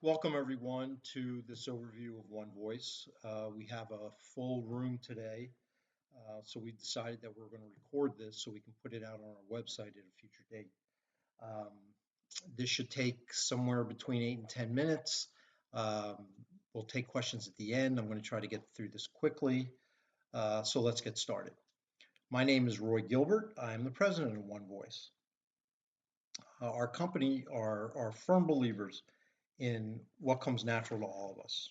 Welcome everyone to this overview of OneVoice. We have a full room today, so we decided that we're going to record this so we can put it out on our website at a future date. Um, this should take somewhere between 8 and 10 minutes. Um, we'll take questions at the end. I'm going to try to get through this quickly. So let's get started. My name is Roy Gilbert. I'm the president of OneVoice. Our company are firm believers in what comes natural to all of us,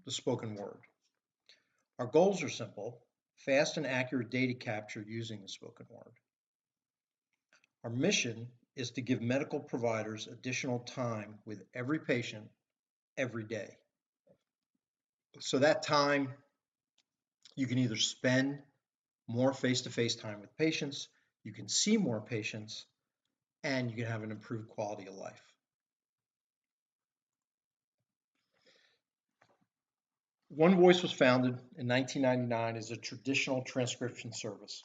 the spoken word. Our goals are simple: fast and accurate data capture using the spoken word. Our mission is to give medical providers additional time with every patient every day. So that time you can either spend more face-to-face time with patients, you can see more patients, and you can have an improved quality of life. OneVoice was founded in 1999 as a traditional transcription service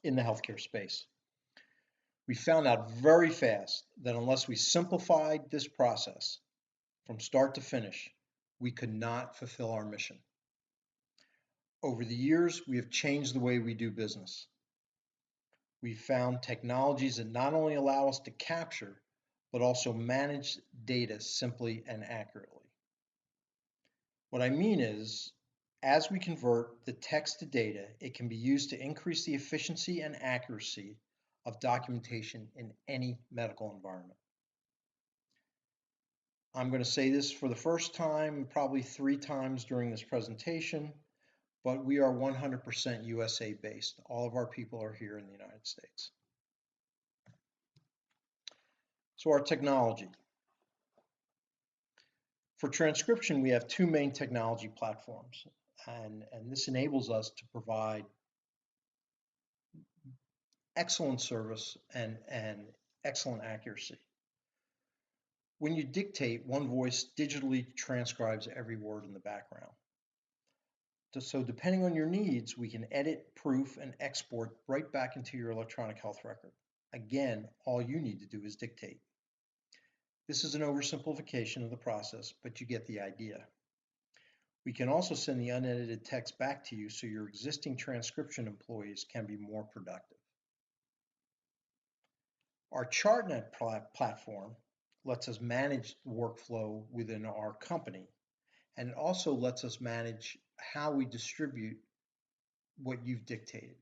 in the healthcare space. We found out very fast that unless we simplified this process from start to finish, we could not fulfill our mission. Over the years, we have changed the way we do business. We've found technologies that not only allow us to capture, but also manage data simply and accurately. What I mean is, as we convert the text to data, it can be used to increase the efficiency and accuracy of documentation in any medical environment. I'm going to say this for the first time, probably 3 times during this presentation, but we are 100% USA based. All of our people are here in the United States. So our technology. For transcription, we have 2 main technology platforms, and this enables us to provide excellent service and excellent accuracy. When you dictate, OneVoice digitally transcribes every word in the background. So depending on your needs, we can edit, proof, and export right back into your electronic health record. Again, all you need to do is dictate. This is an oversimplification of the process, but you get the idea. We can also send the unedited text back to you so your existing transcription employees can be more productive. Our ChartNet platform lets us manage the workflow within our company, and it also lets us manage how we distribute what you've dictated.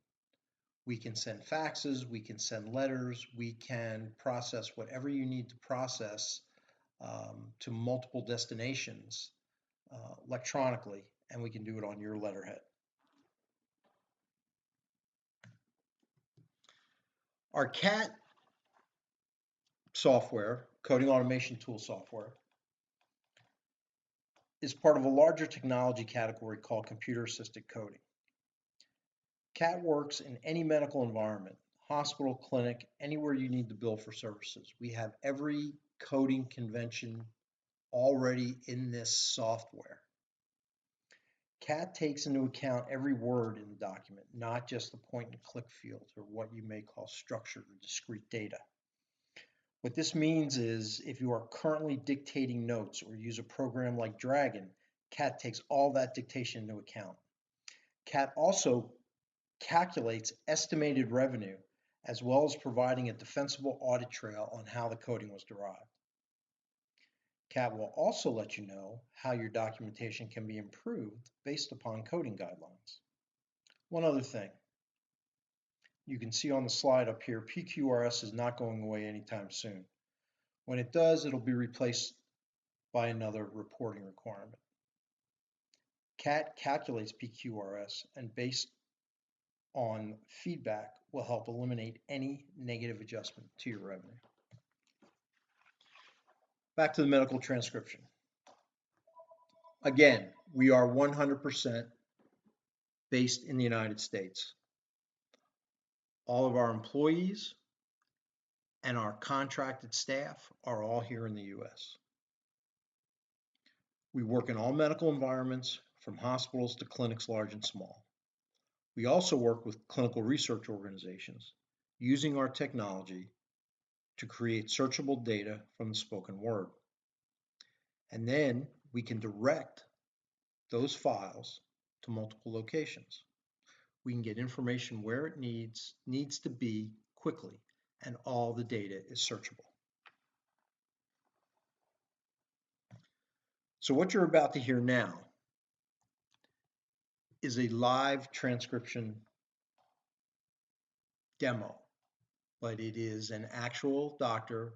We can send faxes, we can send letters, we can process whatever you need to process to multiple destinations electronically, and we can do it on your letterhead. Our CAT software, coding automation tool software, is part of a larger technology category called computer-assisted coding. CAT works in any medical environment, hospital, clinic, anywhere you need to bill for services. We have every coding convention already in this software. CAT takes into account every word in the document, not just the point and click fields or what you may call structured or discrete data. What this means is if you are currently dictating notes or use a program like Dragon, CAT takes all that dictation into account. CAT also calculates estimated revenue as well as providing a defensible audit trail on how the coding was derived. CAT will also let you know how your documentation can be improved based upon coding guidelines. One other thing. You can see on the slide up here, PQRS is not going away anytime soon. When it does, it'll be replaced by another reporting requirement. CAT calculates PQRS and based on feedback will help eliminate any negative adjustment to your revenue. Back to the medical transcription. Again, we are 100% based in the United States. All of our employees and our contracted staff are all here in the US. We work in all medical environments, from hospitals to clinics large and small. We also work with clinical research organizations using our technology to create searchable data from the spoken word. And then we can direct those files to multiple locations. We can get information where it needs to be quickly, and all the data is searchable. So what you're about to hear now is a live transcription demo, but it is an actual doctor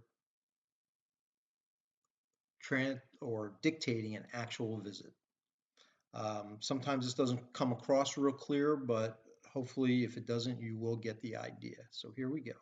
dictating an actual visit. Sometimes this doesn't come across real clear, but hopefully if it doesn't, you will get the idea. So here we go.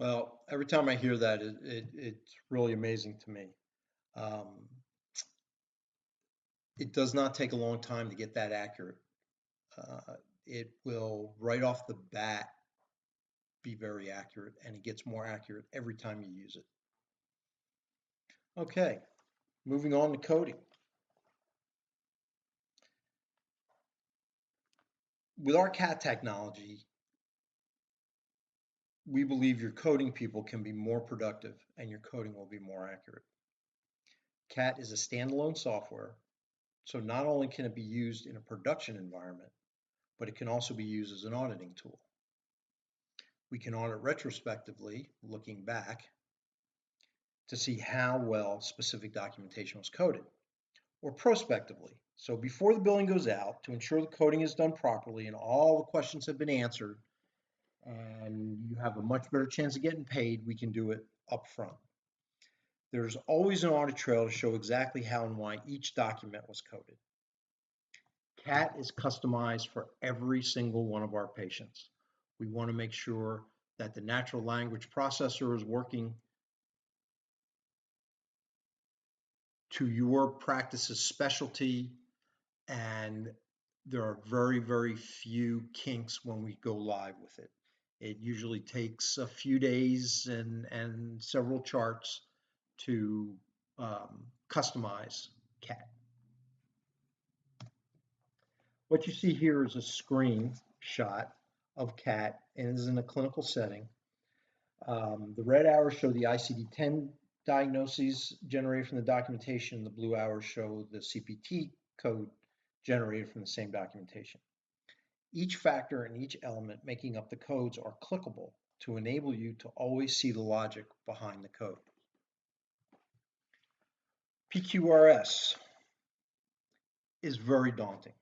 Well, every time I hear that, it's really amazing to me. It does not take a long time to get that accurate. It will, right off the bat, be very accurate, and it gets more accurate every time you use it. Okay, moving on to coding. With our CAT technology, we believe your coding people can be more productive and your coding will be more accurate. CAT is a standalone software, so not only can it be used in a production environment, but it can also be used as an auditing tool. We can audit retrospectively, looking back, to see how well specific documentation was coded, or prospectively, so before the billing goes out, to ensure the coding is done properly and all the questions have been answered, and you have a much better chance of getting paid, we can do it up front. There's always an audit trail to show exactly how and why each document was coded. CAT is customized for every single one of our patients. We want to make sure that the natural language processor is working to your practice's specialty, and there are very, very few kinks when we go live with it. It usually takes a few days and several charts to customize CAT. What you see here is a screenshot of CAT, and it is in a clinical setting. The red arrows show the ICD-10 diagnoses generated from the documentation. The blue arrows show the CPT code generated from the same documentation. Each factor and each element making up the codes are clickable to enable you to always see the logic behind the code. PQRS is very daunting.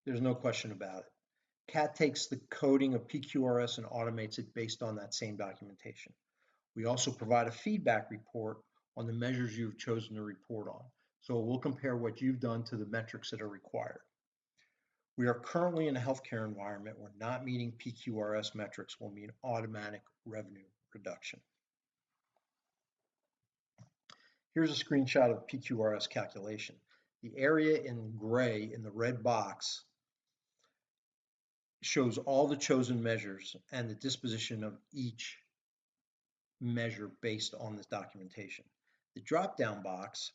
There's no question about it. CAT takes the coding of PQRS and automates it based on that same documentation. We also provide a feedback report on the measures you've chosen to report on. So we'll compare what you've done to the metrics that are required. We are currently in a healthcare environment where not meeting PQRS metrics will mean automatic revenue reduction. Here's a screenshot of PQRS calculation. The area in gray in the red box shows all the chosen measures and the disposition of each measure based on this documentation. The drop-down box,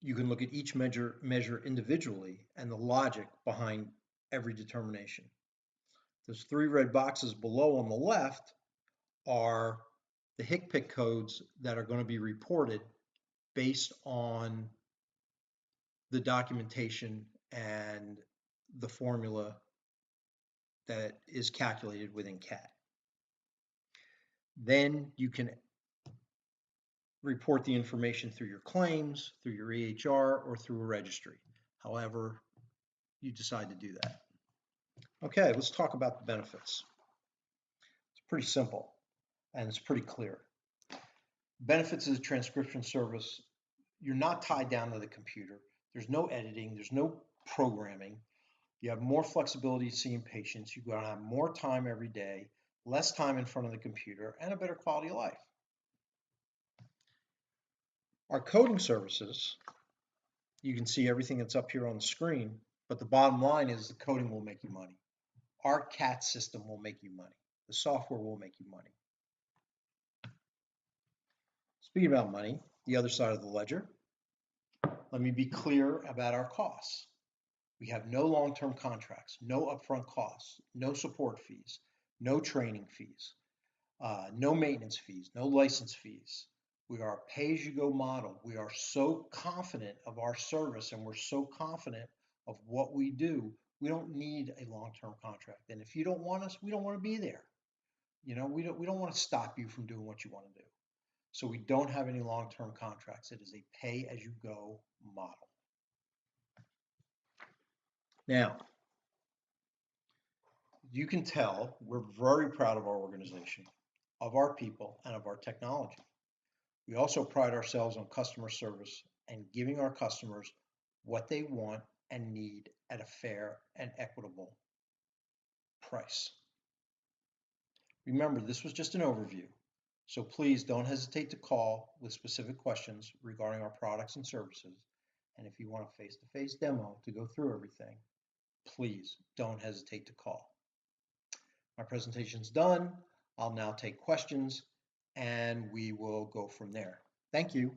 you can look at each measure individually and the logic behind every determination. Those three red boxes below on the left are the HCPCS codes that are going to be reported based on the documentation and the formula that is calculated within CAT. Then you can report the information through your claims, through your EHR, or through a registry, however you decide to do that. Okay, let's talk about the benefits. It's pretty simple and it's pretty clear. Benefits of the transcription service: you're not tied down to the computer. There's no editing, there's no programming. You have more flexibility seeing patients. You're going to have more time every day, less time in front of the computer, and a better quality of life. Our coding services, you can see everything that's up here on the screen, but the bottom line is the coding will make you money. Our CAT system will make you money. The software will make you money. Speaking about money, the other side of the ledger, let me be clear about our costs. We have no long-term contracts, no upfront costs, no support fees, no training fees, no maintenance fees, no license fees. We are a pay-as-you-go model. We are so confident of our service and we're so confident of what we do, we don't need a long-term contract. And if you don't want us, we don't want to be there. You know, we don't want to stop you from doing what you want to do. So we don't have any long-term contracts. It is a pay-as-you-go model. Now, you can tell we're very proud of our organization, of our people, and of our technology. We also pride ourselves on customer service and giving our customers what they want and need at a fair and equitable price. Remember, this was just an overview, so please don't hesitate to call with specific questions regarding our products and services. And if you want a face-to-face demo to go through everything, please don't hesitate to call. My presentation's done. I'll now take questions and we will go from there. Thank you.